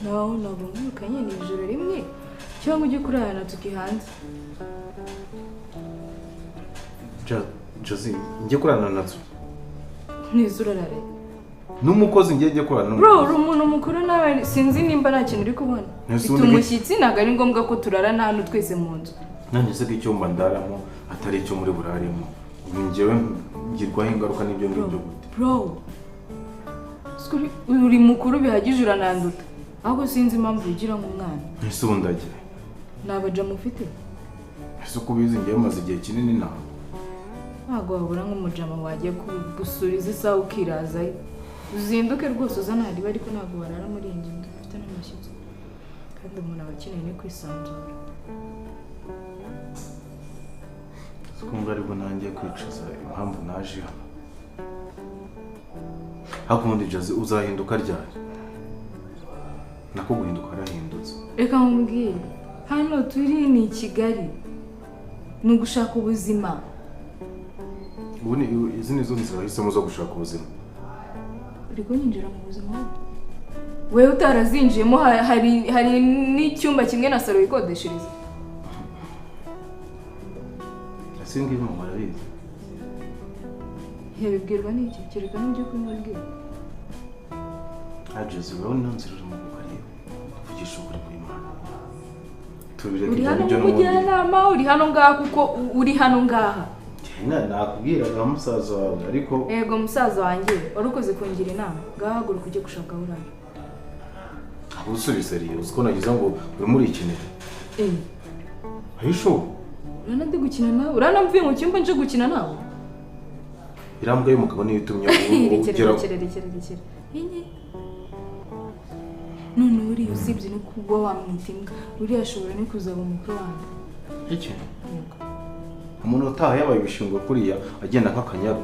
ntabwo mwirukanye ni ijoro rimwe cyangwa ujye kurarana tukihanze. Josie, njye kurarana nazo. Nizurarare. N'umukozi njye kurarana. Bro, uri umuntu mukuru nawe sinzi nimba nta kintu uri kubona. Tumushyitsi ntabwo ari ngombwa ko turarana hano twese mu nzu. None se icyumba ndaramo atari icyo muri burarimo. Njyewe ngirwaho ingaruka n'ibyo ngibyo gute. Bro. Uri mukuru bihagije urananduta. Ahubwo sinzi impamvu ugira nk'umwana. Ese ubundagira. Nabaja mufite. Ese uko bizi ngiye maze igihe kinini nawe. Ntabwo wabura nk'umujama wagiye gusuriza isaha ukirazayo. Uzinduke rwose uzana hariba ariko ntabwo barara muri iyi nzu dufite n'amashyitsi. Kandi umuntu aba akeneye no kwisanzura. Sikumva ariko nanjye kwicuza impamvu naje hano. Hakundi Josie uzahinduka ryari? Nako guhinduka arahindutse. Reka nkubwire. Hano turi ni Kigali. Ni ugushaka ubuzima. Ubu ni izi nizo nzira wahisemo zo gushaka ubuzima. Uri kunyinjira mu buzima? Wewe utarazinjiyemo hari n'icyumba kimwe na salo ikodeshereza. Asingi mu marabizi. Hebibwirwa n'iki? Kereka n'ibyo kumubwira. Josie, wowe no nzira urimo gukora kuvugisha ukuri kuri Imana. Uri hano mujyanama, uri hano ngaha kuko uri hano ngaha. Nakubwiraga musaza wawe ariko yego musaza wanjye warukoze kungira inama gahagura kujye gushaka urana. Abusuri serious ko nagize ngo uri muri ikintu. Ayisho. Urana ndi gukina nawe. Urana mvuye mu cyumba nje gukina nawe. Irambwa y'umugabo niyo itumye ugera. Inye. None uri usibye no kuba wamwitinga. Uri ashobora no kuzaba umukuru wanjye. Iki? Umuntu utaha yabaye ibishingwe kuriya agenda nk'akanyaru.